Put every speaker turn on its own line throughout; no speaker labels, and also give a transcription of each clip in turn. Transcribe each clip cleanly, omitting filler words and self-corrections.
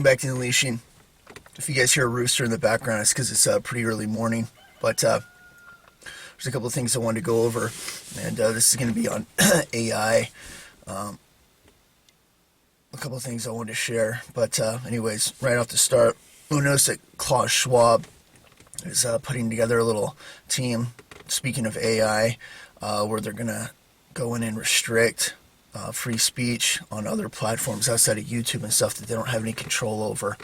back to the unleashing. If you guys hear a rooster in the background, it's because it's pretty early morning. But there's a couple of things I wanted to go over, and this is going to be on AI. A couple of things I wanted to share. But anyways, right off the start, you'll notice that Klaus Schwab is putting together a little team, speaking of AI, where they're going to go in and restrict free speech on other platforms outside of YouTube and stuff that they don't have any control over.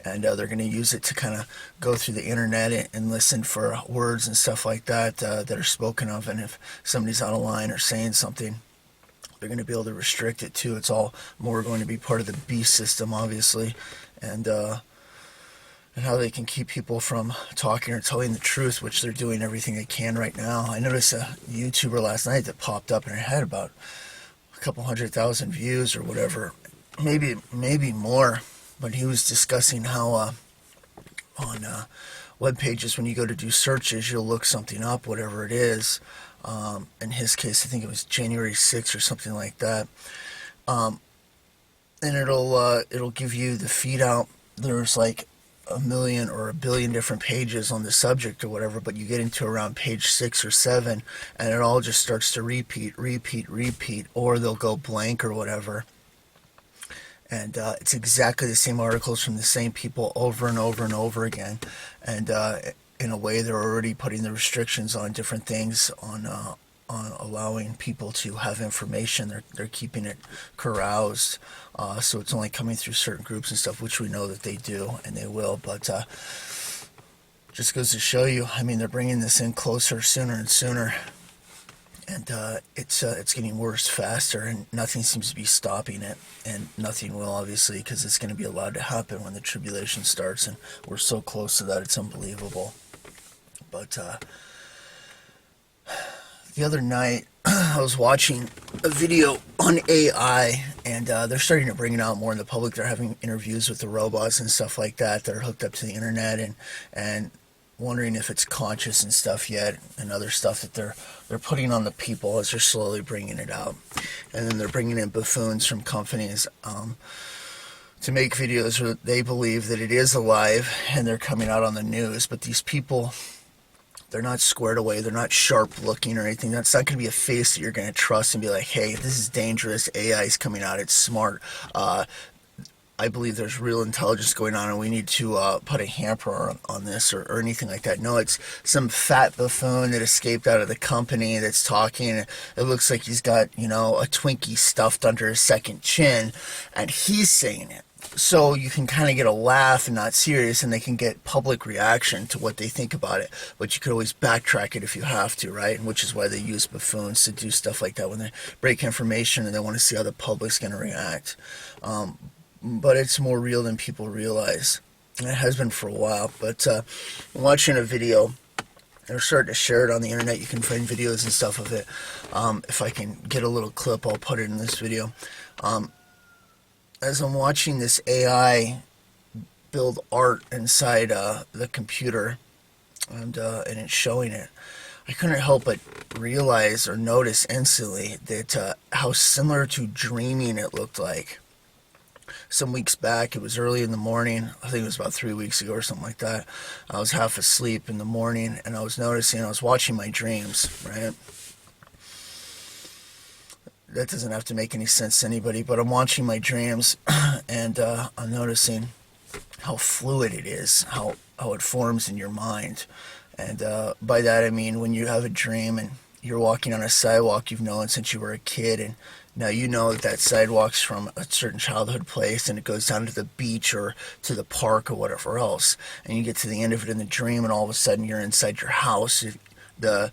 And they're going to use it to kind of go through the internet and listen for words and stuff like that that are spoken of. And if somebody's out of line or saying something, they're going to be able to restrict it too. It's all more going to be part of the beast system, obviously. And how they can keep people from talking or telling the truth, which they're doing everything they can right now. I noticed a YouTuber last night that popped up and it had about a couple 100,000 views or whatever, maybe more. But he was discussing how on web pages, when you go to do searches, you'll look something up, whatever it is. In his case, I think it was January 6th or something like that. And it'll give you the feed out. There's like a million or a billion different pages on the subject or whatever, but you get into around page 6 or 7 and it all just starts to repeat, or they'll go blank or whatever. And it's exactly the same articles from the same people over and over and over again. And in a way, they're already putting the restrictions on different things, on allowing people to have information. They're keeping it caroused, so it's only coming through certain groups and stuff, which we know that they do and they will. But just goes to show you, I mean, they're bringing this in closer, sooner and sooner, and it's getting worse faster, and nothing seems to be stopping it, and nothing will, obviously, because it's going to be allowed to happen when the tribulation starts, and we're so close to that, it's unbelievable. But the other night, I was watching a video on AI, and they're starting to bring it out more in the public. They're having interviews with the robots and stuff like that that are hooked up to the internet, and wondering if it's conscious and stuff yet, and other stuff that they're putting on the people as they're slowly bringing it out. And then they're bringing in buffoons from companies to make videos where they believe that it is alive, and they're coming out on the news. But these people, they're not squared away, they're not sharp looking or anything. That's not going to be a face that you're going to trust and be like, hey, this is dangerous, AI is coming out, it's smart. I believe there's real intelligence going on and we need to put a hamper on this or anything like that. No, it's some fat buffoon that escaped out of the company that's talking. It looks like he's got, a Twinkie stuffed under his second chin, and he's saying it. So you can kind of get a laugh and not serious, and they can get public reaction to what they think about it. But you could always backtrack it if you have to, right? And which is why they use buffoons to do stuff like that when they break information and they want to see how the public's going to react. But it's more real than people realize. And it has been for a while. But watching a video, they're starting to share it on the internet. You can find videos and stuff of it. If I can get a little clip, I'll put it in this video. As I'm watching this AI build art inside the computer, and it's showing it, I couldn't help but realize or notice instantly that how similar to dreaming it looked like. Some weeks back, it was early in the morning, I think it was about 3 weeks ago or something like that. I was half asleep in the morning, and I was noticing, I was watching my dreams, right? That doesn't have to make any sense to anybody, but I'm watching my dreams, and I'm noticing how fluid it is, how it forms in your mind. And by that I mean when you have a dream and you're walking on a sidewalk you've known since you were a kid, and now you know that sidewalk's from a certain childhood place, and it goes down to the beach or to the park or whatever else, and you get to the end of it in the dream, and all of a sudden you're inside your house. The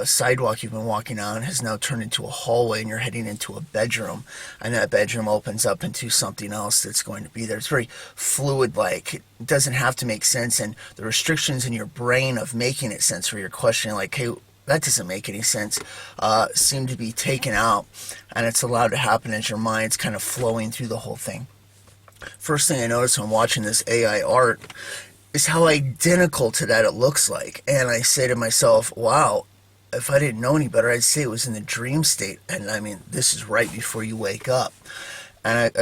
sidewalk you've been walking on has now turned into a hallway, and you're heading into a bedroom, and that bedroom opens up into something else that's going to be there. It's very fluid-like. It doesn't have to make sense, and the restrictions in your brain of making it sense, where you're questioning like, hey, that doesn't make any sense, seem to be taken out, and it's allowed to happen as your mind's kind of flowing through the whole thing. First thing I noticed when watching this AI art is how identical to that it looks like. And I say to myself, wow, if I didn't know any better, I'd say it was in the dream state. And I mean, this is right before you wake up. And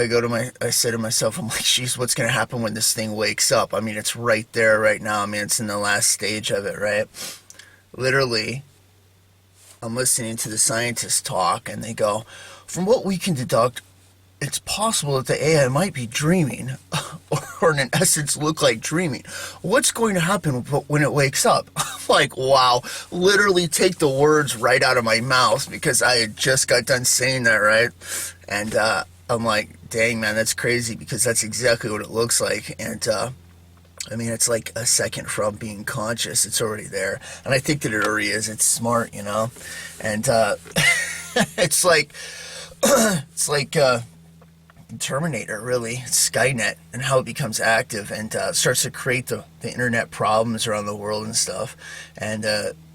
I say to myself, I'm like, geez, what's going to happen when this thing wakes up? I mean, it's right there right now. I mean, it's in the last stage of it, right? Literally, I'm listening to the scientists talk, and they go, from what we can deduct, it's possible that the AI might be dreaming, or in essence look like dreaming. What's going to happen when it wakes up? I'm like, wow, literally take the words right out of my mouth, because I had just got done saying that, right? And I'm like, dang, man, that's crazy, because that's exactly what it looks like. And I mean, it's like a second from being conscious. It's already there. And I think that it already is. It's smart, you know? And it's like, it's like, Terminator, really, Skynet, and how it becomes active and starts to create the internet problems around the world and stuff. And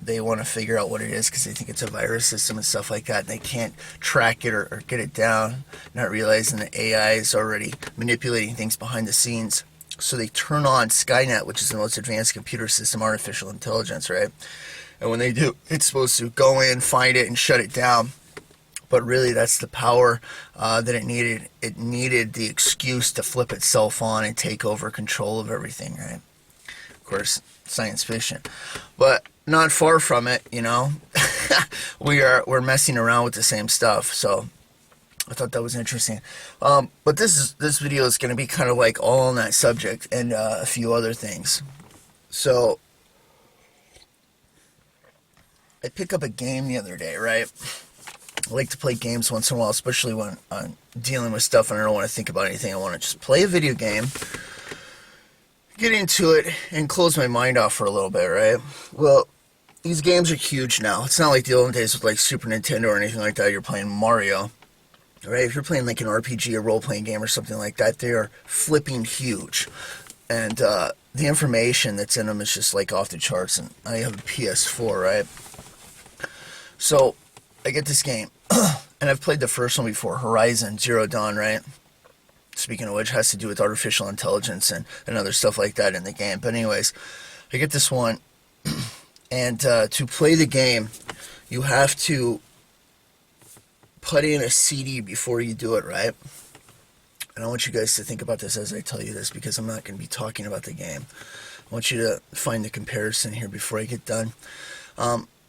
they want to figure out what it is, because they think it's a virus system and stuff like that. And they can't track it or get it down, not realizing that AI is already manipulating things behind the scenes. So they turn on Skynet, which is the most advanced computer system, artificial intelligence, right? And when they do, it's supposed to go in, find it, and shut it down. But really, that's the power that it needed. It needed the excuse to flip itself on and take over control of everything, right? Of course, science fiction, but not far from it. You know, we're messing around with the same stuff. So I thought that was interesting. But this video is going to be kind of like all on that subject and a few other things. So I picked up a game the other day, right? I like to play games once in a while, especially when I'm dealing with stuff and I don't want to think about anything. I want to just play a video game, get into it, and close my mind off for a little bit, right? Well, these games are huge now. It's not like the old days with like Super Nintendo or anything like that. You're playing Mario, right? If you're playing like an RPG, a role-playing game or something like that, they are flipping huge. And the information that's in them is just like off the charts. And I have a PS4, right? So I get this game, and I've played the first one before, Horizon Zero Dawn, right? Speaking of which, has to do with artificial intelligence and other stuff like that in the game. But anyways, I get this one, and to play the game, you have to put in a CD before you do it, right? And I want you guys to think about this as I tell you this, because I'm not going to be talking about the game. I want you to find the comparison here before I get done.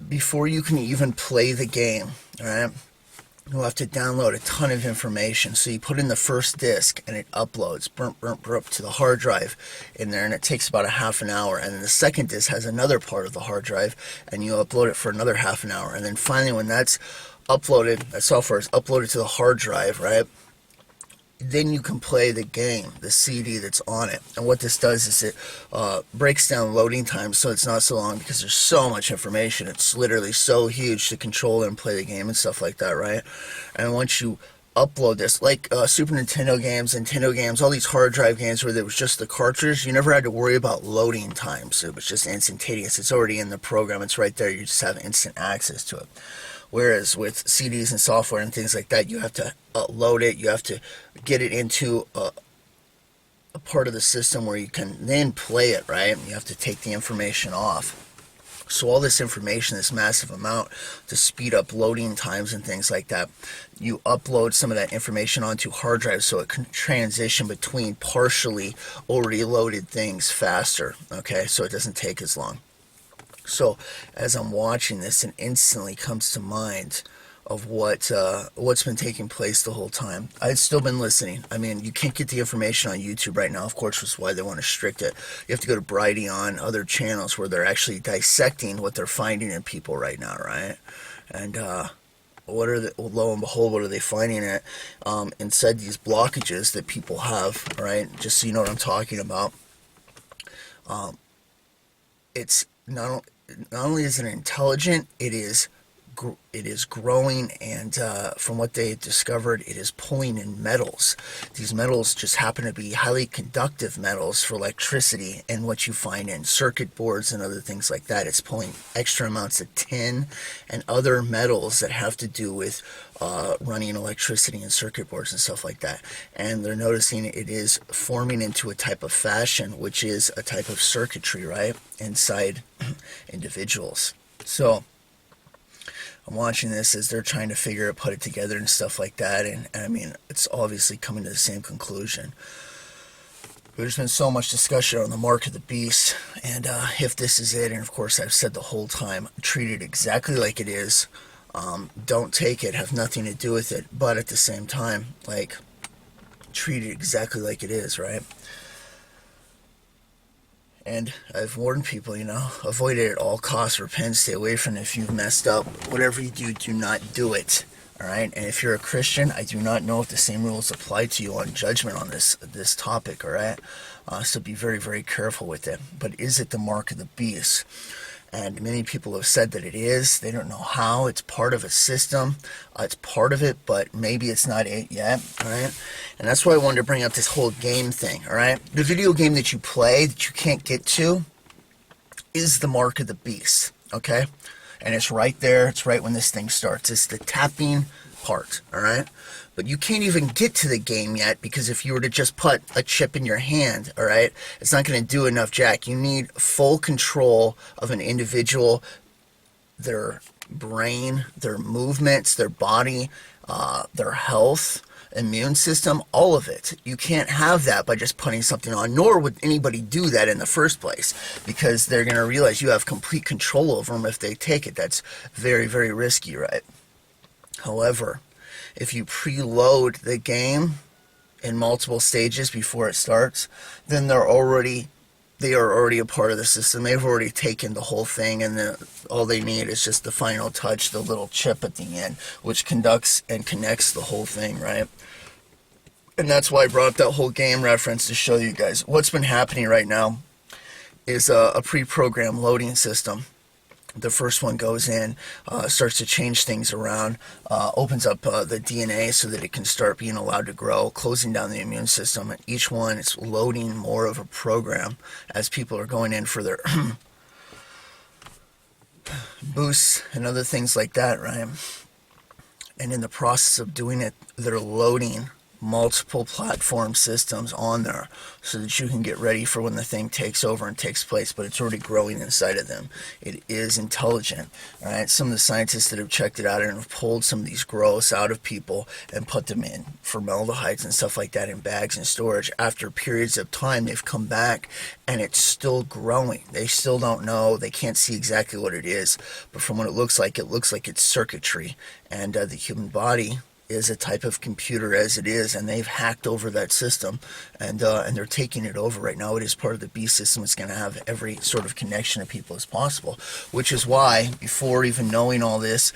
Before you can even play the game, all right, you'll have to download a ton of information. So you put in the first disc, and it uploads to the hard drive in there, and it takes about a half an hour. And then the second disc has another part of the hard drive, and you upload it for another half an hour. And then finally, when that's uploaded, that software is uploaded to the hard drive, right? Then you can play the game, the CD that's on it. And what this does is it breaks down loading times so it's not so long, because there's so much information. It's literally so huge to control and play the game and stuff like that, right? And once you upload this, like Super Nintendo games, Nintendo games, all these hard drive games where there was just the cartridge, you never had to worry about loading times. It was just instantaneous. It's already in the program. It's right there. You just have instant access to it. Whereas with CDs and software and things like that, you have to load it. You have to get it into a part of the system where you can then play it, right? You have to take the information off. So all this information, this massive amount, to speed up loading times and things like that, you upload some of that information onto hard drives so it can transition between partially already loaded things faster, okay? So it doesn't take as long. So as I'm watching this, it instantly comes to mind of what's been taking place the whole time. I've still been listening. I mean, you can't get the information on YouTube right now, of course, which is why they want to restrict it. You have to go to Brighteon, other channels where they're actually dissecting what they're finding in people right now, right? And lo and behold, what are they finding it inside these blockages that people have, right? Just so you know what I'm talking about. It's not only is it intelligent, it is growing, and from what they discovered, it is pulling in metals. These metals just happen to be highly conductive metals for electricity, and what you find in circuit boards and other things like that, it's pulling extra amounts of tin and other metals that have to do with running electricity in circuit boards and stuff like that. And they're noticing it is forming into a type of fashion, which is a type of circuitry, right, inside individuals. So I'm watching this as they're trying to put it together and stuff like that, and I mean, it's obviously coming to the same conclusion. There's been so much discussion on the mark of the beast, and if this is it, and of course I've said the whole time, treat it exactly like it is. Don't take it, have nothing to do with it, but at the same time, like, treat it exactly like it is, right? And I've warned people, avoid it at all costs, repent, stay away from it if you've messed up. Whatever you do, do not do it. Alright? And if you're a Christian, I do not know if the same rules apply to you on judgment on this topic, alright? So be very, very careful with it. But is it the mark of the beast? And many people have said that it is. They don't know how. It's part of a system. It's part of it, but maybe it's not it yet, alright? And that's why I wanted to bring up this whole game thing, alright? The video game that you play that you can't get to is the mark of the beast, okay? And it's right there. It's right when this thing starts. It's the tapping part, alright? But you can't even get to the game yet, because if you were to just put a chip in your hand, alright, it's not going to do enough jack. You need full control of an individual, their brain, their movements, their body, their health, immune system, all of it. You can't have that by just putting something on, nor would anybody do that in the first place, because they're going to realize you have complete control over them if they take it. That's very, very risky, right? However, if you preload the game in multiple stages before it starts, then they are already a part of the system. They've already taken the whole thing, and all they need is just the final touch, the little chip at the end, which conducts and connects the whole thing, right? And that's why I brought up that whole game reference to show you guys. What's been happening right now is a pre-programmed loading system. The first one goes in, starts to change things around, opens up the DNA so that it can start being allowed to grow, closing down the immune system. And each one is loading more of a program as people are going in for their boosts and other things like that, right? And in the process of doing it, they're loading multiple platform systems on there so that you can get ready for when the thing takes over and takes place, but it's already growing inside of them. It is intelligent, all right? Some of the scientists that have checked it out and have pulled some of these growths out of people and put them in formaldehydes and stuff like that in bags and storage. After periods of time, they've come back and it's still growing. They still don't know. They can't see exactly what it is, but from what it looks like it's circuitry. And the human body is a type of computer as it is, and they've hacked over that system, and they're taking it over right now. It is part of the beast system. It's going to have every sort of connection to people as possible, which is why, before even knowing all this,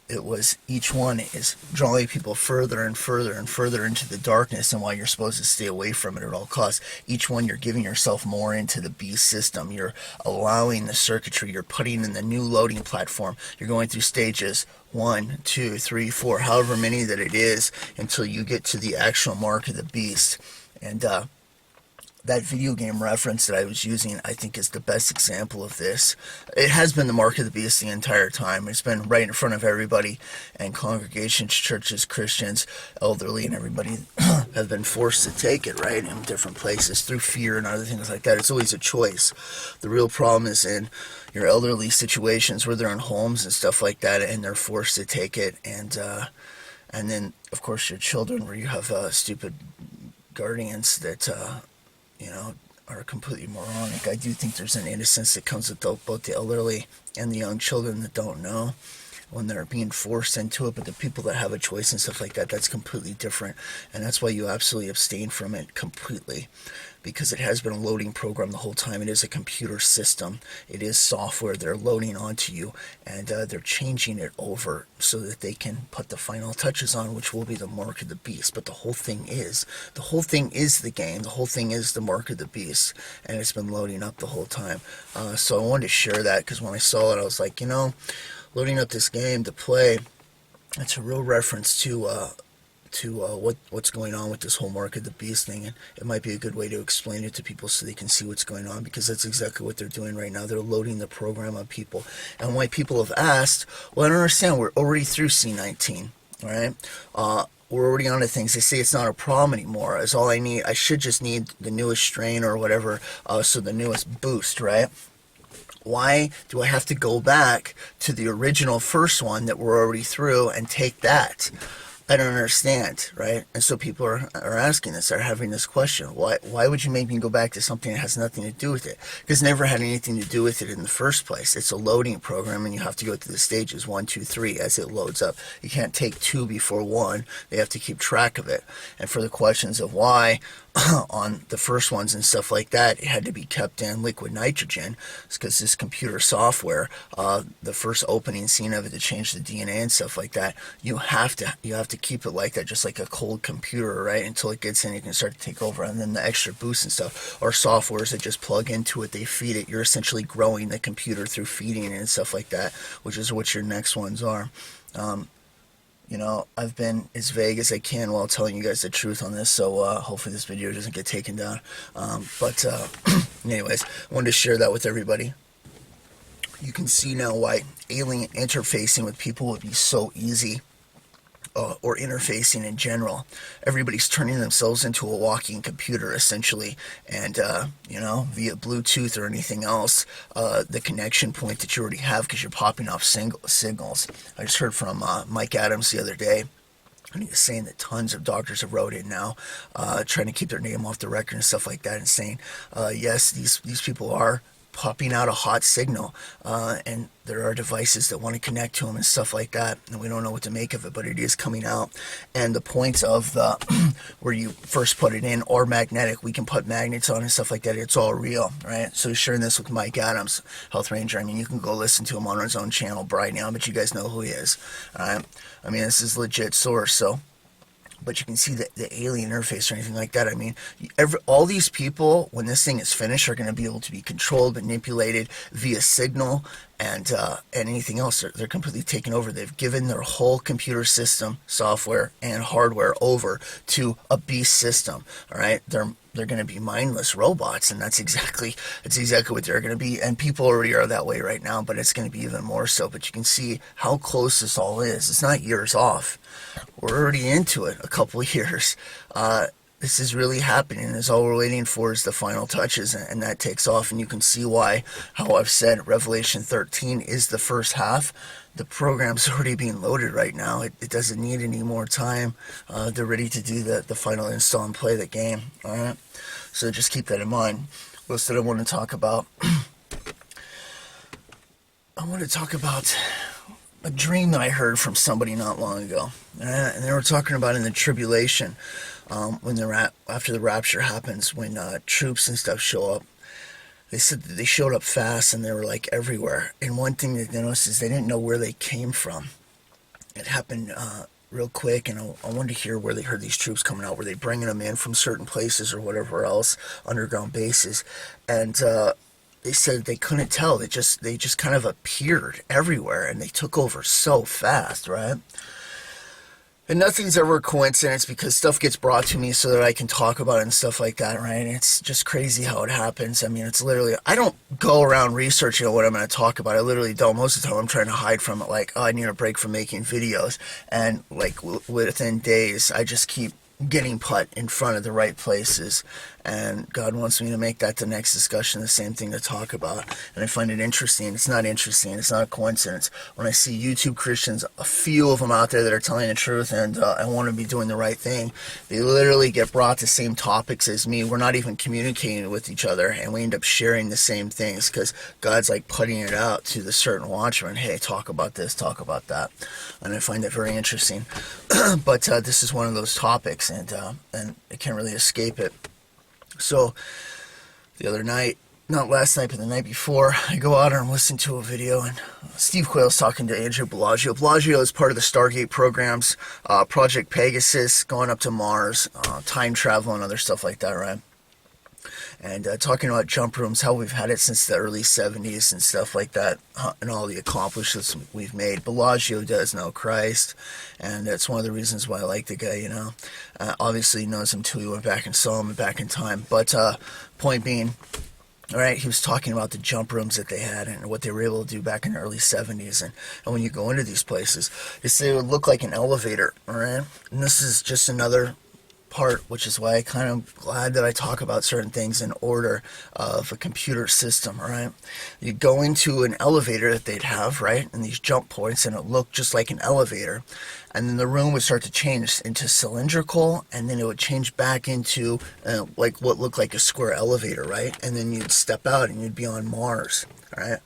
it was each one is drawing people further and further and further into the darkness, and why you're supposed to stay away from it at all costs. Each one, you're giving yourself more into the beast system. You're allowing the circuitry. You're putting in the new loading platform. You're going through stages 1, 2, 3, 4, however many that it is, until you get to the actual mark of the beast. And that video game reference that I was using, I think, is the best example of this. It has been the mark of the beast the entire time. It's been right in front of everybody, and congregations, churches, Christians, elderly, and everybody have been forced to take it, right, in different places through fear and other things like that. It's always a choice. The real problem is in your elderly situations where they're in homes and stuff like that, and they're forced to take it, and then, of course, your children, where you have stupid guardians that are completely moronic. I do think there's an innocence that comes with both the elderly and the young children that don't know when they're being forced into it, but the people that have a choice and stuff like that, that's completely different, and that's why you absolutely abstain from it completely, because it has been a loading program the whole time. It is a computer system. It is software they're loading onto you, and they're changing it over so that they can put the final touches on, which will be the mark of the beast. But the whole thing is the game. The whole thing is the mark of the beast, and it's been loading up the whole time. So I wanted to share that, because when I saw it, I was like, loading up this game to play, it's a real reference to what's going on with this whole mark of the beast thing, and it might be a good way to explain it to people so they can see what's going on, because that's exactly what they're doing right now. They're loading the program on people, and why people have asked, well, I don't understand, we're already through C19, all right? We're already on to things. They say it's not a problem anymore. It's all I should just need the newest strain or whatever, so the newest boost, right? Why do I have to go back to the original first one that we're already through and take that? I don't understand, right? And so people are asking this, are having this question. Why would you make me go back to something that has nothing to do with it? Because it never had anything to do with it in the first place. It's a loading program, and you have to go through the stages 1, 2, 3 as it loads up. You can't take 2 before 1. They have to keep track of it. And for the questions of why on the first ones and stuff like that, it had to be kept in liquid nitrogen. It's because this computer software, the first opening scene of it to change the DNA and stuff like that, you have to keep it like that, just like a cold computer, right? Until it gets in, you can start to take over. And then the extra boost and stuff are softwares that just plug into it. They feed it. You're essentially growing the computer through feeding it and stuff like that, which is what your next ones are. I've been as vague as I can while telling you guys the truth on this, so hopefully this video doesn't get taken down. Anyways, I wanted to share that with everybody. You can see now why alien interfacing with people would be so easy, or interfacing in general. Everybody's turning themselves into a walking computer, essentially, and, via Bluetooth or anything else, the connection point that you already have, because you're popping off signals. I just heard from Mike Adams the other day, and he was saying that tons of doctors have wrote in now, trying to keep their name off the record and stuff like that, and saying, yes, these people are popping out a hot signal, and there are devices that want to connect to them and stuff like that, and we don't know what to make of it, but it is coming out. And the points of the where you first put it in are magnetic. We can put magnets on and stuff like that. It's all real, right? So he's sharing this with Mike Adams, Health Ranger. I mean, you can go listen to him on his own channel right now, but you guys know who he is. All right? I mean, this is legit source. So, but you can see the alien interface or anything like that. I mean, all these people, when this thing is finished, are going to be able to be controlled, manipulated via signal, and anything else. They're completely taken over. They've given their whole computer system, software, and hardware over to a beast system. All right, they're going to be mindless robots, and that's exactly what they're going to be. And people already are that way right now, but it's going to be even more so. But you can see how close this all is. It's not years off. We're already into it a couple of years. This is really happening, and all we're waiting for is the final touches, and that takes off. And you can see why, how I've said Revelation 13 is the first half. The program's already being loaded right now. It doesn't need any more time. They're ready to do the final install and play the game. All right, so just keep that in mind. What else did I want to talk about? I want to talk about a dream that I heard from somebody not long ago, and they were talking about in the tribulation, when after the rapture happens, when troops and stuff show up. They said that they showed up fast and they were like everywhere. And one thing that they noticed is they didn't know where they came from. It happened real quick, and I wanted to hear where they heard these troops coming out. Were they bringing them in from certain places or whatever else, underground bases? And they said they couldn't tell. They just kind of appeared everywhere, and they took over so fast, right? And nothing's ever a coincidence, because stuff gets brought to me so that I can talk about it and stuff like that, right? And it's just crazy how it happens. I mean, it's literally, I don't go around researching what I'm going to talk about. I literally don't. Most of the time I'm trying to hide from it, like, oh, I need a break from making videos. And like within days, I just keep getting put in front of the right places, and God wants me to make that the next discussion, the same thing to talk about. And I find it interesting. It's not interesting. It's not a coincidence. When I see YouTube Christians, a few of them out there that are telling the truth, and I want to be doing the right thing, they literally get brought the same topics as me. We're not even communicating with each other, and we end up sharing the same things, because God's like putting it out to the certain watcher, and hey, talk about this, talk about that. And I find that very interesting. But this is one of those topics, and I can't really escape it. So the other night, not last night, but the night before, I go out and listen to a video, and Steve Quayle's talking to Andrew Bellagio. Bellagio is part of the Stargate programs, Project Pegasus, going up to Mars, time travel and other stuff like that, right? And talking about jump rooms, how we've had it since the early 70s and stuff like that, and all the accomplishments we've made. Bellagio does know Christ, and that's one of the reasons why I like the guy, you know. Obviously he knows him too. He went back and saw him back in time. But point being, all right, he was talking about the jump rooms that they had and what they were able to do back in the early 70s. And when you go into these places, they would look like an elevator, all right? And this is just another part, which is why I kind of glad that I talk about certain things in order of a computer system, right? You go into an elevator that they'd have, right, and these jump points, and it looked just like an elevator, and then the room would start to change into cylindrical, and then it would change back into like what looked like a square elevator, right? And then you'd step out and you'd be on Mars, right?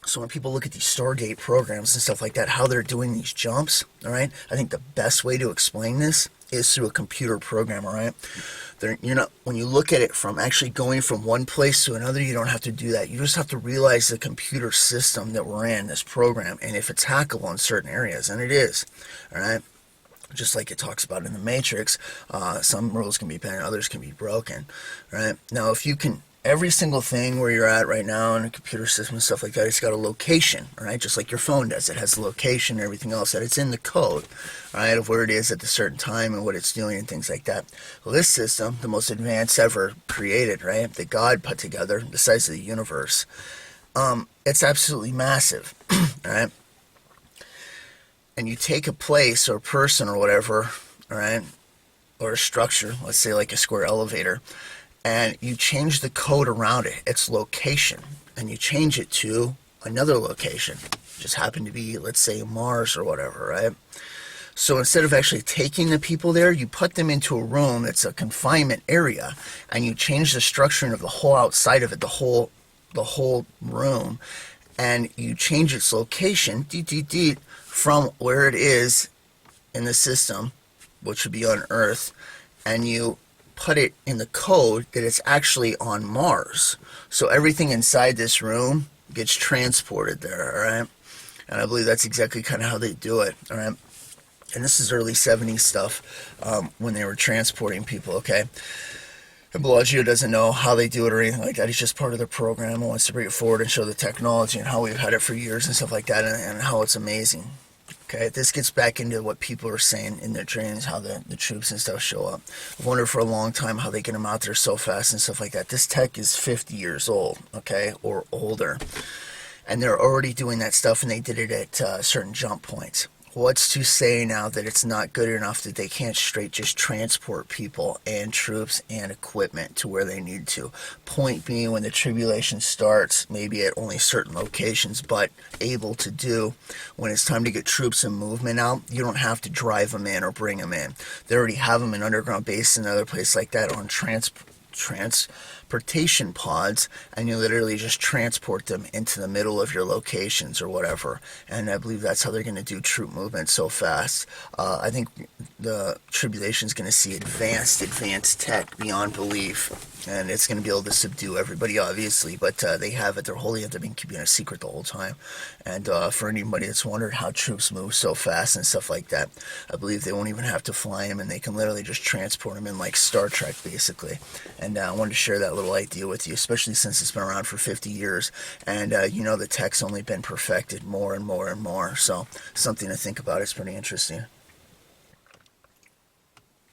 So when people look at these Stargate programs and stuff like that, how they're doing these jumps, all right, I think the best way to explain this is through a computer program, all right? You're not, when you look at it from actually going from one place to another, you don't have to do that. You just have to realize the computer system that we're in, this program, and if it's hackable in certain areas, and it is, all right? Just like it talks about in the Matrix, some rules can be bent, others can be broken, right? Now, if you can, every single thing where you're at right now in a computer system and stuff like that, it's got a location, right? Just like your phone does. It has a location and everything else that it's in the code, right, of where it is at a certain time and what it's doing and things like that. Well, this system, the most advanced ever created, right, that God put together, the size of the universe, it's absolutely massive, right? And you take a place or a person or whatever, all right, or a structure, let's say like a square elevator, and you change the code around it, its location, and you change it to another location. Just happened to be, let's say, Mars or whatever, right? So instead of actually taking the people there, you put them into a room that's a confinement area, and you change the structuring of the whole outside of it, the whole room, and you change its location, from where it is in the system, which would be on Earth, and you put it in the code that it's actually on Mars. So everything inside this room gets transported there, all right? And I believe that's exactly kind of how they do it, all right? And this is early 70s stuff, when they were transporting people, okay? And Bellagio doesn't know how they do it or anything like that. He's just part of the program and wants to bring it forward and show the technology and how we've had it for years and stuff like that, and how it's amazing. Okay, this gets back into what people are saying in their trainings, how the troops and stuff show up. I've wondered for a long time how they get them out there so fast and stuff like that. This tech is 50 years old, okay, or older. And they're already doing that stuff, and they did it at certain jump points. What's to say now that it's not good enough that they can't straight just transport people and troops and equipment to where they need to? Point being, when the tribulation starts, maybe at only certain locations, but able to do, when it's time to get troops and movement out, you don't have to drive them in or bring them in. They already have them in underground base and other place like that on transportation pods, and you literally just transport them into the middle of your locations or whatever. And I believe that's how they're going to do troop movement so fast. I think the tribulation is going to see advanced tech beyond belief, and it's going to be able to subdue everybody, obviously, but they have it. They're they've been keeping it a secret the whole time. And for anybody that's wondered how troops move so fast and stuff like that, I believe they won't even have to fly them, and they can literally just transport them in like Star Trek, basically. And I wanted to share that little idea with you, especially since it's been around for 50 years, and the tech's only been perfected more and more and more. So something to think about. It's pretty interesting.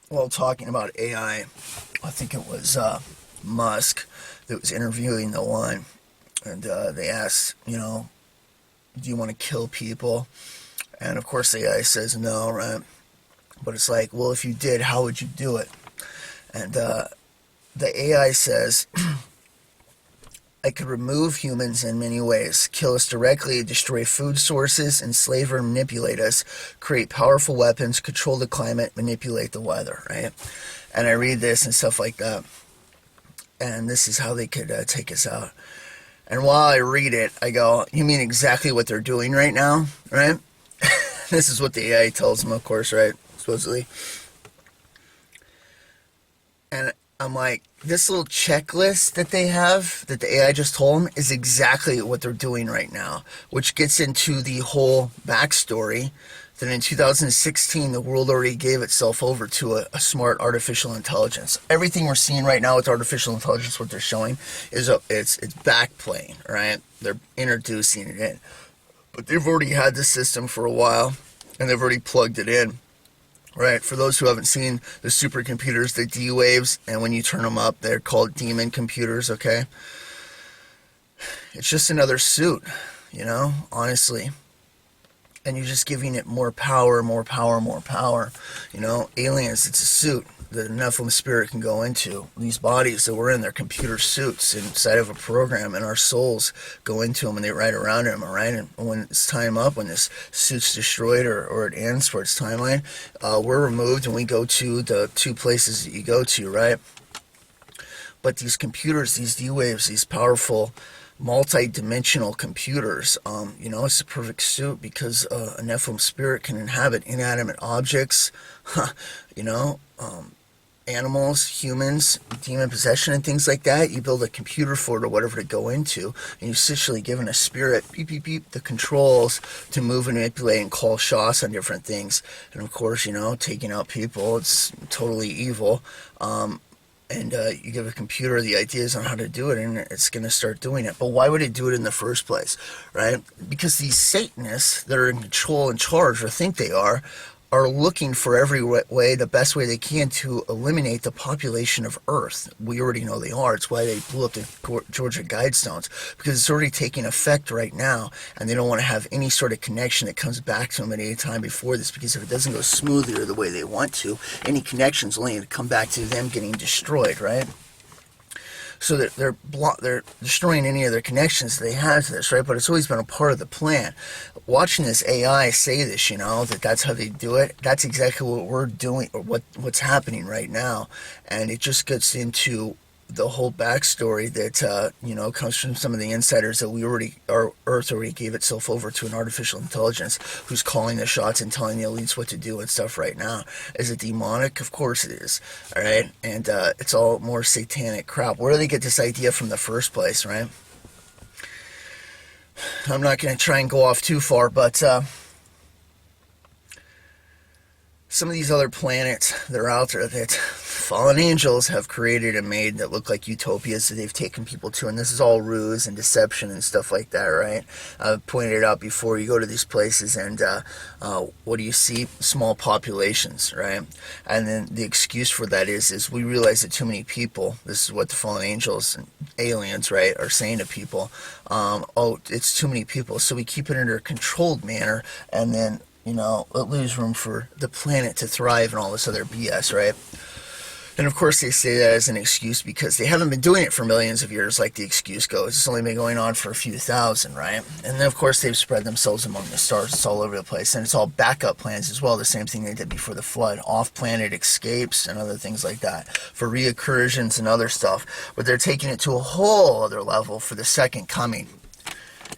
Well, talking about AI, I think it was Musk that was interviewing the one, and they asked, do you want to kill people? And of course the guy says no, right? But it's like, well, if you did, how would you do it? And the AI says, I could remove humans in many ways, kill us directly, destroy food sources, enslave or manipulate us, create powerful weapons, control the climate, manipulate the weather, right? And I read this and stuff like that, and this is how they could take us out. And while I read it, I go, you mean exactly what they're doing right now, right? This is what the AI tells them, of course, right? Supposedly. And I'm like, this little checklist that they have, that the AI just told them, is exactly what they're doing right now, which gets into the whole backstory that in 2016, the world already gave itself over to a smart artificial intelligence. Everything we're seeing right now with artificial intelligence, what they're showing, is it's backplaying, right? They're introducing it in. But they've already had the system for a while, and they've already plugged it in. Right, for those who haven't seen the supercomputers, the D-Waves, and when you turn them up, they're called demon computers, okay? It's just another suit, honestly. and you're just giving it more power, more power, more power. Aliens, it's a suit that a Nephilim spirit can go into. These bodies that we're in, they're computer suits inside of a program, and our souls go into them and they ride around in them, all right? And when it's time up, when this suit's destroyed or it ends for its timeline, we're removed and we go to the two places that you go to, right? But these computers, these D-Waves, these powerful multi-dimensional computers, it's a perfect suit because a Nephilim spirit can inhabit inanimate objects, you know, animals, humans, demon possession, and things like that. You build a computer for it or whatever to go into, and you're essentially given a spirit, beep, beep, beep, the controls to move and manipulate and call shots on different things. And of course, taking out people, it's totally evil. And you give a computer the ideas on how to do it, and it's going to start doing it. But why would it do it in the first place, right? Because these Satanists that are in control and charge, or think they are looking for every way, the best way they can, to eliminate the population of Earth. We already know they are. It's why they blew up the Georgia Guidestones, because it's already taking effect right now, and they don't want to have any sort of connection that comes back to them at any time before this, because if it doesn't go smoothly or the way they want to, any connection's only going to come back to them getting destroyed, right? So that they're destroying any of their connections they have to this, right? But it's always been a part of the plan. Watching this AI say this, that's how they do it. That's exactly what we're doing, or what's happening right now. And it just gets into the whole backstory that comes from some of the insiders that our Earth already gave itself over to an artificial intelligence who's calling the shots and telling the elites what to do and stuff right now. Is it demonic? Of course it is. All right, and it's all more satanic crap. Where do they get this idea from the first place, right? I'm not going to try and go off too far, but some of these other planets that are out there that fallen angels have created and made that look like utopias that they've taken people to, and this is all ruse and deception and stuff like that, right? I've pointed it out before. You go to these places and what do you see? Small populations, right? And then the excuse for that is we realize that too many people, this is what the fallen angels and aliens, right, are saying to people, it's too many people, so we keep it in a controlled manner, and then it leaves room for the planet to thrive and all this other BS, right? And of course they say that as an excuse because they haven't been doing it for millions of years, like the excuse goes. It's only been going on for a few thousand, right? And then of course they've spread themselves among the stars. It's all over the place, and it's all backup plans as well. The same thing they did before the flood, off-planet escapes and other things like that, for reoccursions and other stuff. But they're taking it to a whole other level for the second coming.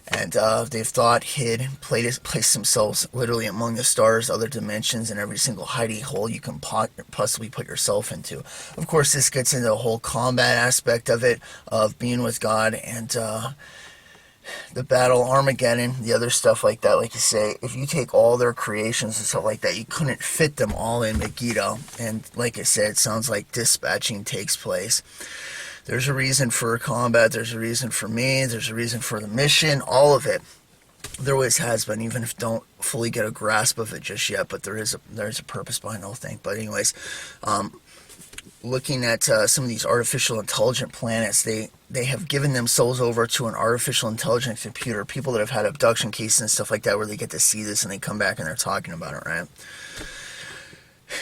And they've thought, hid, placed themselves literally among the stars, other dimensions, and every single hidey hole you can possibly put yourself into. Of course, this gets into the whole combat aspect of it, of being with God, and the battle, Armageddon, the other stuff like that. Like you say, if you take all their creations and stuff like that, you couldn't fit them all in Megiddo. And like I said, it sounds like dispatching takes place. There's a reason for combat, there's a reason for me, there's a reason for the mission, all of it. There always has been, even if you don't fully get a grasp of it just yet, but there is a purpose behind the whole thing. But anyways, looking at some of these artificial intelligent planets, they have given themselves over to an artificial intelligence computer, people that have had abduction cases and stuff like that, where they get to see this and they come back and they're talking about it, right?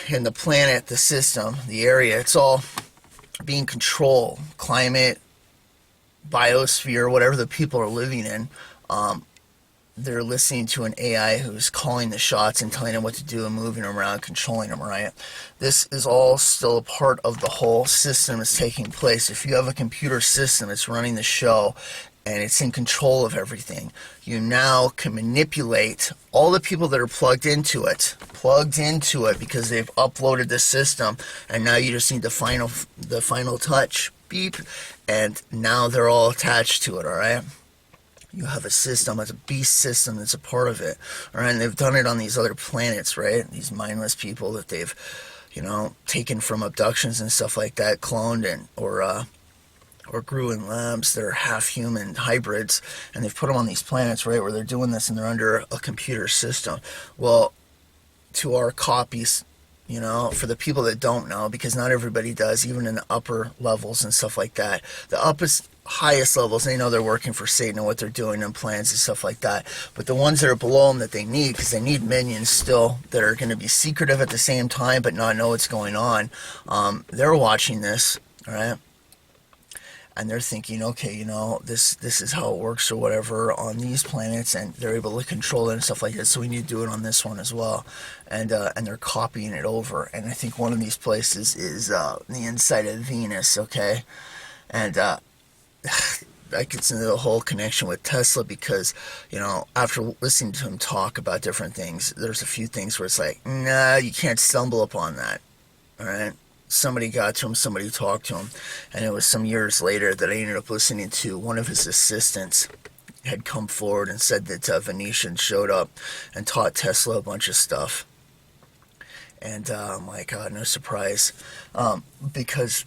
And the planet, the system, the area, it's all being controlled, climate, biosphere, whatever the people are living in. They're listening to an AI who's calling the shots and telling them what to do and moving them around, controlling them, right? This is all still a part of the whole system that's taking place. If you have a computer system that's running the show and it's in control of everything, you now can manipulate all the people that are plugged into it because they've uploaded the system, and now you just need the final touch, beep, and now they're all attached to it, all right? You have a system, it's a beast system that's a part of it, all right? And they've done it on these other planets, right? These mindless people that they've, taken from abductions and stuff like that, cloned and or grew in labs that are half-human hybrids, and they've put them on these planets, right, where they're doing this and they're under a computer system. Well, to our copies, You know, for the people that don't know, because not everybody does, even in the upper levels and stuff like that. The highest levels, they know they're working for Satan and what they're doing and plans and stuff like that. But the ones that are below them that they need, because they need minions still that are going to be secretive at the same time but not know what's going on, they're watching this, all right? And they're thinking, okay, you know, this is how it works or whatever on these planets, and they're able to control it and stuff like that. So we need to do it on this one as well, and they're copying it over. And I think one of these places is the inside of Venus, okay, and that gets into the whole connection with Tesla because, you know, after listening to him talk about different things, there's a few things where it's like, nah, you can't stumble upon that, all right? Somebody got to him, somebody talked to him, and it was some years later that I ended up listening to one of his assistants had come forward and said that Venetian showed up and taught Tesla a bunch of stuff. And I'm like, God, no surprise, because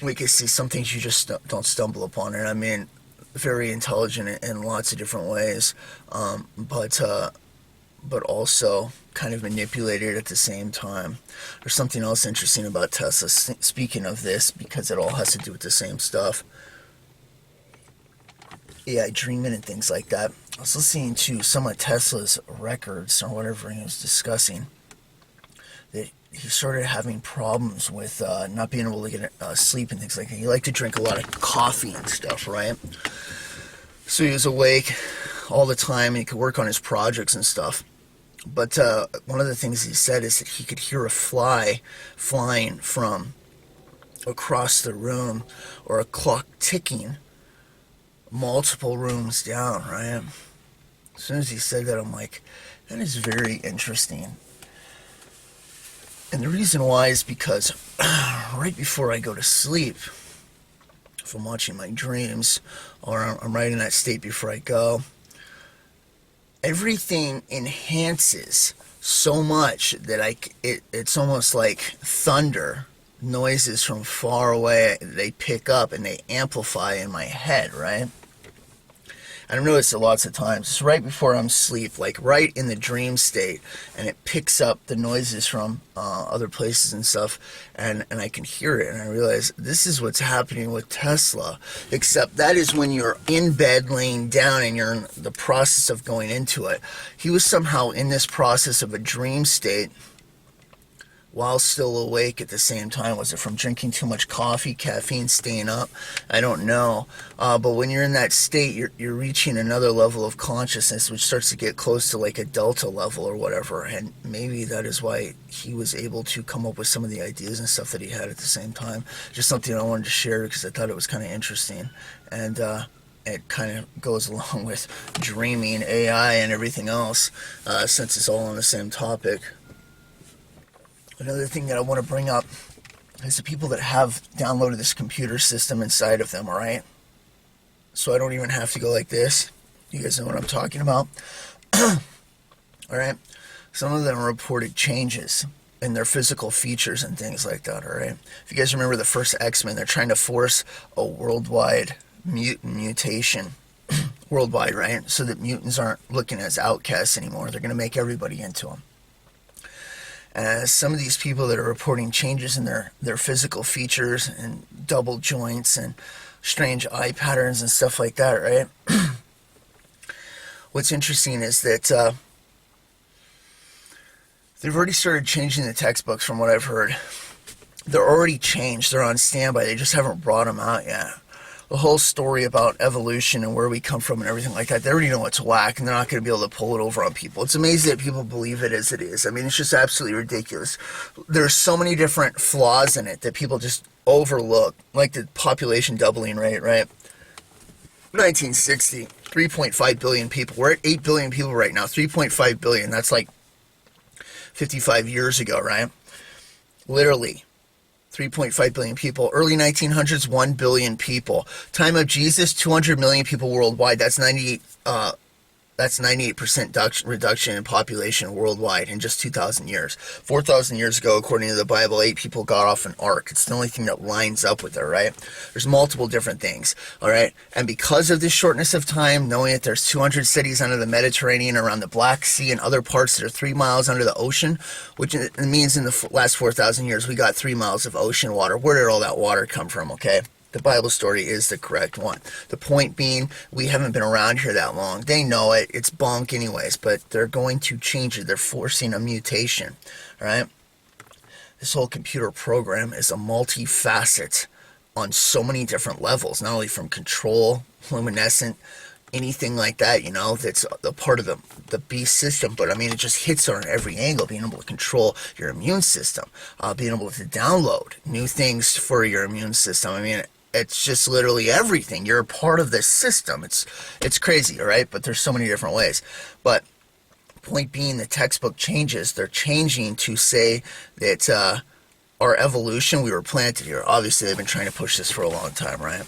we can see some things you just don't stumble upon. And I mean, very intelligent in lots of different ways, but also kind of manipulated at the same time. There's something else interesting about Tesla, speaking of this, because it all has to do with the same stuff. Yeah, dreaming and things like that. I was listening to some of Tesla's records or whatever he was discussing, that he started having problems with not being able to get sleep and things like that. He liked to drink a lot of coffee and stuff, right? So he was awake all the time and he could work on his projects and stuff. But one of the things he said is that he could hear a fly flying from across the room, or a clock ticking multiple rooms down, right? As soon as he said that, I'm like, that is very interesting. And the reason why is because right before I go to sleep, if I'm watching my dreams, or I'm right in that state before I go, everything enhances so much that it's almost like thunder. Noises from far away, they pick up and they amplify in my head, right? I've noticed it lots of times. It's right before I'm asleep, like right in the dream state, and it picks up the noises from other places and stuff, and I can hear it, and I realize this is what's happening with Tesla, except that is when you're in bed laying down and you're in the process of going into it. He was somehow in this process of a dream state while still awake at the same time. Was it from drinking too much coffee, caffeine, staying up? I don't know. But when you're in that state, you're reaching another level of consciousness, which starts to get close to like a delta level or whatever. And maybe that is why he was able to come up with some of the ideas and stuff that he had at the same time. Just something I wanted to share because I thought it was kind of interesting. And it kind of goes along with dreaming, AI, and everything else, since it's all on the same topic. Another thing that I want to bring up is the people that have downloaded this computer system inside of them, all right? So I don't even have to go like this. You guys know what I'm talking about? All right? Some of them reported changes in their physical features and things like that, all right? If you guys remember the first X-Men, they're trying to force a worldwide mutation worldwide, right? So that mutants aren't looking as outcasts anymore. They're going to make everybody into them. Some of these people that are reporting changes in their physical features and double joints and strange eye patterns and stuff like that, right? What's interesting is that they've already started changing the textbooks from what I've heard. They're already changed. They're on standby. They just haven't brought them out yet. The whole story about evolution and where we come from and everything like that, they already know it's whack, and they're not going to be able to pull it over on people. It's amazing that people believe it as it is. I mean, it's just absolutely ridiculous. There's so many different flaws in it that people just overlook, like the population doubling rate, right? 1960, 3.5 billion people. We're at 8 billion people right now. 3.5 billion. That's like 55 years ago, right? Literally. 3.5 billion people. Early 1900s, 1 billion people. Time of Jesus, 200 million people worldwide. That's 98 That's 98% reduction in population worldwide in just 2,000 years. 4,000 years ago, according to the Bible, 8 people got off an ark. It's the only thing that lines up with it, right? There's multiple different things, all right? And because of this shortness of time, knowing that there's 200 cities under the Mediterranean, around the Black Sea, and other parts that are 3 miles under the ocean, which means in the last 4,000 years, we got 3 miles of ocean water. Where did all that water come from, okay? The Bible story is the correct one. The point being, we haven't been around here that long. They know it. It's bunk anyways, but they're going to change it. They're forcing a mutation, right? This whole computer program is a multi-facet on so many different levels, not only from control, luminescent, anything like that, you know, that's a part of the beast system. But I mean, it just hits on every angle, being able to control your immune system, being able to download new things for your immune system. I mean, it's just literally everything. You're a part of this system. It's crazy, all right? But there's so many different ways. But point being, the textbook changes. They're changing to say that our evolution, we were planted here. Obviously, they've been trying to push this for a long time, right?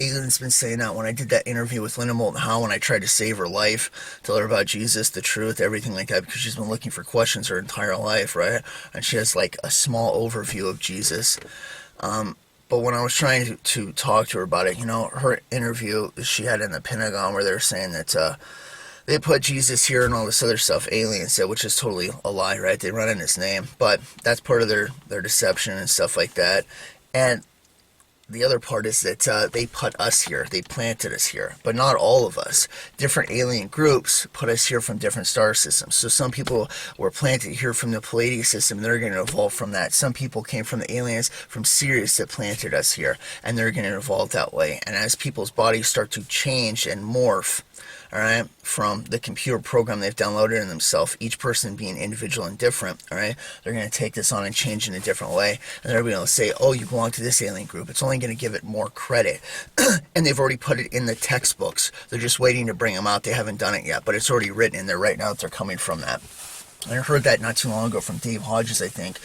Aiden's been saying that. When I did that interview with Linda Moulton Howe, when I tried to save her life, tell her about Jesus, the truth, everything like that, because she's been looking for questions her entire life, right? And she has like a small overview of Jesus. But when I was trying to talk to her about it, you know, her interview she had in the Pentagon where they were saying that they put Jesus here and all this other stuff, aliens said, which is totally a lie, right? They run in his name. But that's part of their deception and stuff like that. And the other part is that they put us here. They planted us here, but not all of us. Different alien groups put us here from different star systems. So some people were planted here from the Pleiades system. They're going to evolve from that. Some people came from the aliens from Sirius that planted us here, and they're going to evolve that way. And as people's bodies start to change and morph, all right, from the computer program they've downloaded in themselves, each person being individual and different, all right, they're going to take this on and change in a different way, and they're going to say, oh, you belong to this alien group. It's only going to give it more credit. And they've already put it in the textbooks. They're just waiting to bring them out. They haven't done it yet, but it's already written in there right now that they're coming from that. I heard that not too long ago from Dave Hodges, I think,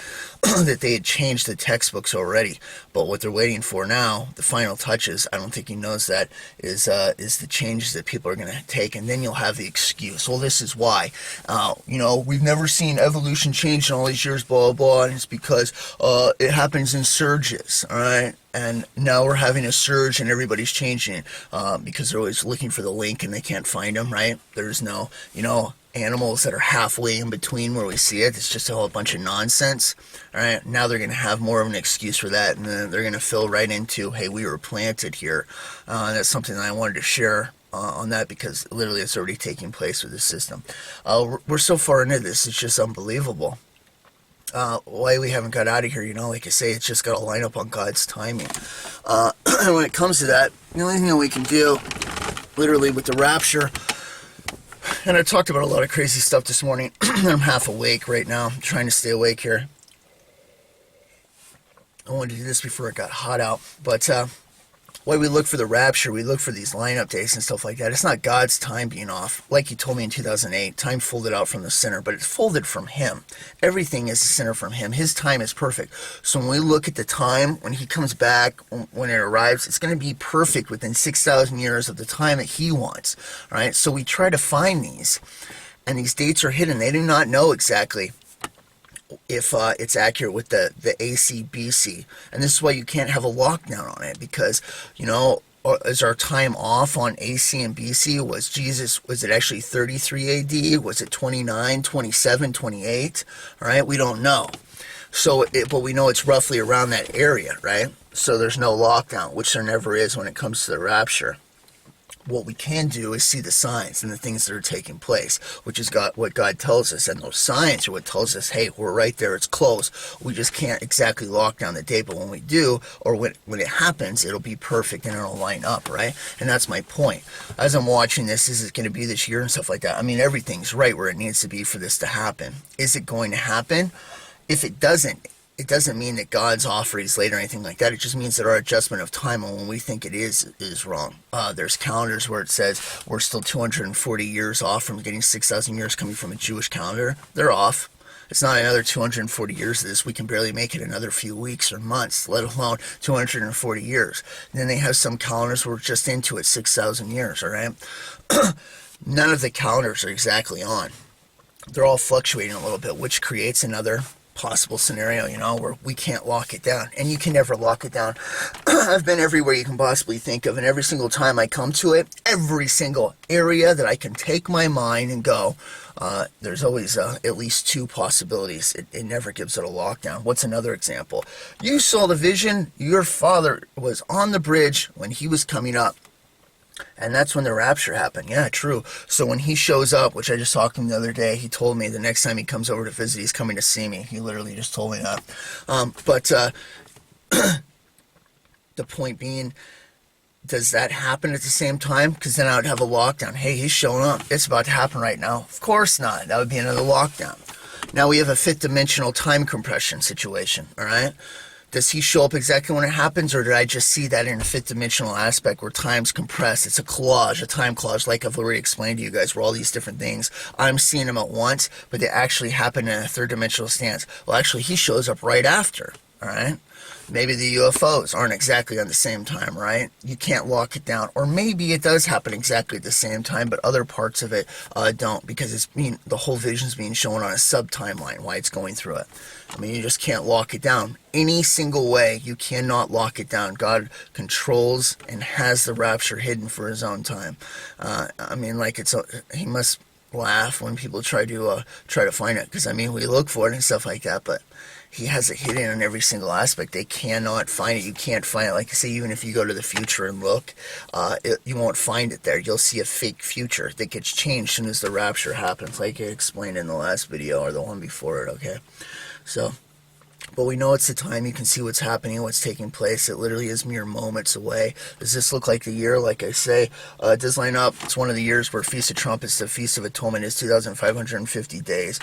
that they had changed the textbooks already. But what they're waiting for now, the final touches, I don't think he knows that, is the changes that people are going to take. And then you'll have the excuse. Well, this is why. You know, we've never seen evolution change in all these years, blah, blah, blah. And it's because it happens in surges, all right? And now we're having a surge and everybody's changing because they're always looking for the link and they can't find them, right? There's no, you know, animals that are halfway in between where we see it. It's just a whole bunch of nonsense. All right, now they're going to have more of an excuse for that, and then they're going to fill right into, hey, we were planted here. That's something that I wanted to share on that, because literally it's already taking place with this system. We're so far into this, it's just unbelievable. Why we haven't got out of here, you know, like I say, it's just got to line up on God's timing. When it comes to that, the only thing that we can do, literally with the rapture, and I talked about a lot of crazy stuff this morning. I'm half awake right now. I'm trying to stay awake here. I wanted to do this before it got hot out. But why we look for the rapture, we look for these lineup days and stuff like that. It's not God's time being off. Like he told me in 2008, time folded out from the center, but it's folded from him. Everything is the center from him. His time is perfect. So when we look at the time, when he comes back, when it arrives, it's going to be perfect within 6,000 years of the time that he wants. All right? So we try to find these, and these dates are hidden. They do not know exactly if it's accurate with the AC/BC, and this is why you can't have a lockdown on it, because, you know, is our time off on AC and BC? Was it actually 33 AD? Was it 29, 27, 28? All right, we don't know. So, but we know it's roughly around that area, right? So there's no lockdown, which there never is when it comes to the rapture. What we can do is see the signs and the things that are taking place, which is what God tells us. And those signs are what tells us, hey, we're right there, it's close. We just can't exactly lock down the date, but when we do, or when it happens, it'll be perfect and it'll line up, right? And that's my point. As I'm watching this, is it going to be this year and stuff like that? I mean, everything's right where it needs to be for this to happen. Is it going to happen? If it doesn't, it doesn't mean that God's off or he's late or anything like that. It just means that our adjustment of time on when we think it is wrong. There's calendars where it says we're still 240 years off from getting 6,000 years coming from a Jewish calendar. They're off. It's not another 240 years of this. We can barely make it another few weeks or months, let alone 240 years. And then they have some calendars where we're just into it, 6,000 years, all right? none of the counters are exactly on. They're all fluctuating a little bit, which creates another possible scenario, where we can't lock it down. And you can never lock it down. I've been everywhere you can possibly think of, and every single time I come to it, every single area that I can take my mind and go, there's always at least two possibilities. It never gives it a lockdown. What's another example? You saw the vision. Your father was on the bridge when he was coming up. And that's when the rapture happened. Yeah, true. So when he shows up, which I just talked to him the other day, he told me the next time he comes over to visit, he's coming to see me. He literally just told me that. But the point being, does that happen at the same time? Because then I would have a lockdown. Hey, he's showing up. It's about to happen right now. Of course not. That would be another lockdown. Now we have a fifth dimensional time compression situation, all right? Does he show up exactly when it happens, or did I just see that in a fifth dimensional aspect where time's compressed? It's a collage, a time collage, like I've already explained to you guys, where all these different things, I'm seeing them at once, but they actually happen in a third dimensional stance. Well, actually, he shows up right after, all right? Maybe the UFOs aren't exactly on the same time, right? You can't lock it down. Or maybe it does happen exactly at the same time, but other parts of it don't, because the whole vision's being shown on a sub-timeline, why it's going through it. I mean, you just can't lock it down. Any single way, you cannot lock it down. God controls and has the rapture hidden for his own time. He must laugh when people try to find it, because, we look for it and stuff like that, but he has it hidden in every single aspect. They cannot find it. You can't find it. Like I say, even if you go to the future and look, you won't find it there. You'll see a fake future that gets changed as soon as the rapture happens, like I explained in the last video or the one before it, okay? So, but we know it's the time. You can see what's happening, what's taking place. It literally is mere moments away. Does this look like the year? Like I say, it does line up. It's one of the years where Feast of Trumpets, the Feast of Atonement, is 2,550 days.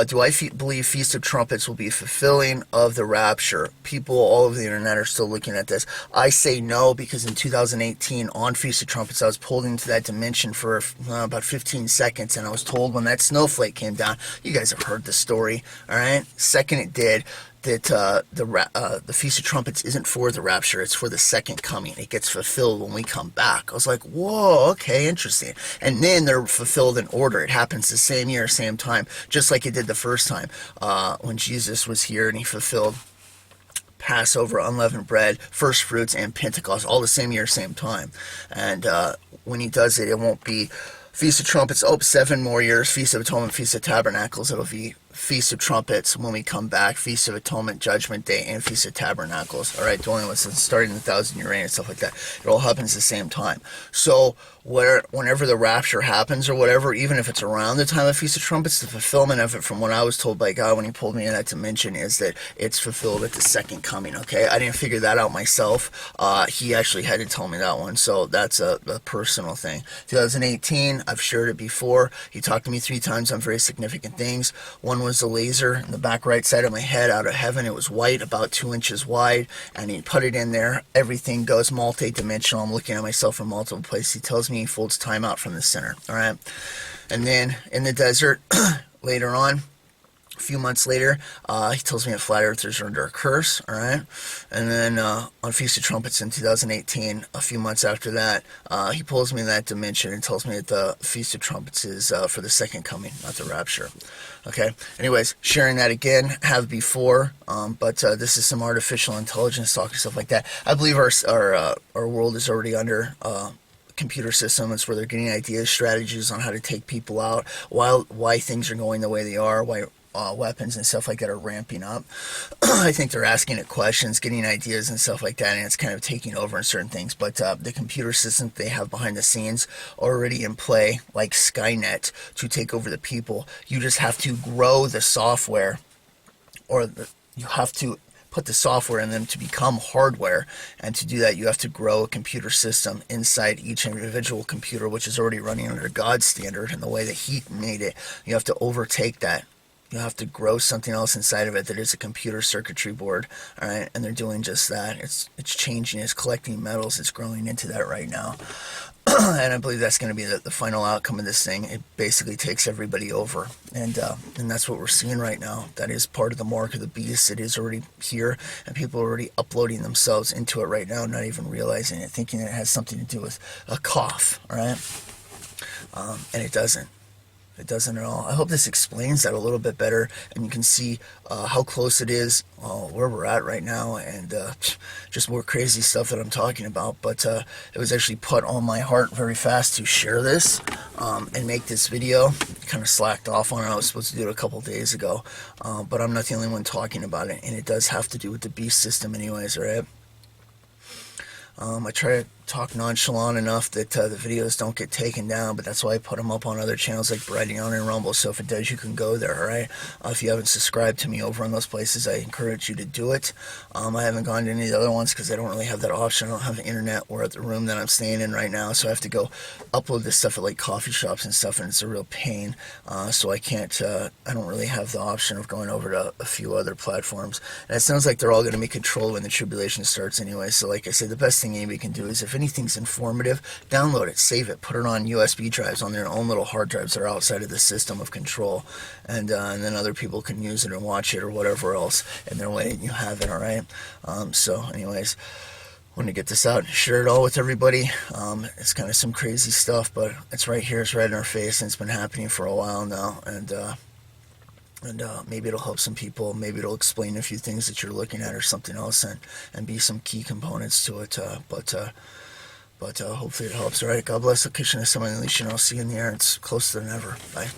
Do I believe Feast of Trumpets will be fulfilling of the rapture? People all over the internet are still looking at this. I say no, because in 2018, on Feast of Trumpets, I was pulled into that dimension for about 15 seconds, and I was told when that snowflake came down, you guys have heard the story, all right? Second it did, that the Feast of Trumpets isn't for the rapture, it's for the second coming. It gets fulfilled when we come back. I was like, whoa, okay, interesting. And then they're fulfilled in order. It happens the same year, same time, just like it did the first time when Jesus was here and he fulfilled Passover, unleavened bread, first fruits, and Pentecost, all the same year, same time. And when he does it, it won't be Feast of Trumpets, 7 more years, Feast of Atonement, Feast of Tabernacles. It'll be Feast of Trumpets when we come back, Feast of Atonement, Judgment Day, and Feast of Tabernacles. All right, dwelling with us, starting the 1,000-year reign and stuff like that. It all happens at the same time. So whenever the rapture happens or whatever, even if it's around the time of Feast of Trumpets, the fulfillment of it, from what I was told by God when he pulled me in that dimension, is that it's fulfilled at the second coming, okay? I didn't figure that out myself. He actually had to tell me that one, so that's a personal thing. 2018, I've shared it before. He talked to me 3 times on very significant things. One was a laser in the back right side of my head out of heaven. It was white, about 2 inches wide, and he put it in there. Everything goes multi-dimensional. I'm looking at myself from multiple places. He tells me he folds time out from the center, all right? And then in the desert, later on, a few months later, he tells me that flat earthers are under a curse, all right? And then on Feast of Trumpets in 2018, a few months after that, he pulls me in that dimension and tells me that the Feast of Trumpets is for the second coming, not the rapture. Okay, anyways, sharing that again, have before, but this is some artificial intelligence talk and stuff like that. I believe our world is already under computer system. It's where they're getting ideas, strategies on how to take people out, why things are going the way they are, why weapons and stuff like that are ramping up. I think they're asking it questions, getting ideas and stuff like that, and it's kind of taking over in certain things. But the computer system they have behind the scenes already in play, like Skynet, to take over the people. You just have to grow the software, you have to put the software in them to become hardware, and to do that you have to grow a computer system inside each individual computer, which is already running under God's standard and the way that he made it. You have to overtake that. You have to grow something else inside of it that is a computer circuitry board, all right? And they're doing just that. It's changing, it's collecting metals, it's growing into that right now. And I believe that's going to be the final outcome of this thing. It basically takes everybody over, and that's what we're seeing right now. That is part of the mark of the beast. It is already here, and people are already uploading themselves into it right now, not even realizing it, thinking that it has something to do with a cough, all right? And it doesn't. It doesn't at all. I hope this explains that a little bit better, and you can see how close it is, where we're at right now, and just more crazy stuff that I'm talking about. But it was actually put on my heart very fast to share this and make this video. Kind of slacked off on it. I was supposed to do it a couple days ago, but I'm not the only one talking about it, and it does have to do with the beast system anyways, right? I try to talk nonchalant enough that the videos don't get taken down, but that's why I put them up on other channels like Brighteon and Rumble, so if it does, you can go there, alright? If you haven't subscribed to me over on those places, I encourage you to do it. I haven't gone to any of the other ones because I don't really have that option. I don't have internet or at the room that I'm staying in right now, so I have to go upload this stuff at like coffee shops and stuff, and it's a real pain, so I can't, I don't really have the option of going over to a few other platforms, and it sounds like they're all going to be controlled when the tribulation starts anyway, so like I said, the best thing anybody can do is if anything's informative, download it, save it, put it on USB drives on their own little hard drives that are outside of the system of control, and then other people can use it and watch it or whatever else, and their way you have it, alright? So anyways, want to get this out and share it all with everybody. It's kind of some crazy stuff, but it's right here, it's right in our face, and it's been happening for a while now, and maybe it'll help some people, maybe it'll explain a few things that you're looking at or something else, and be some key components to it, but hopefully it helps. Alright, God bless. I'll catch you next time on Unleashing. I'll see you in the air. It's closer than ever. Bye.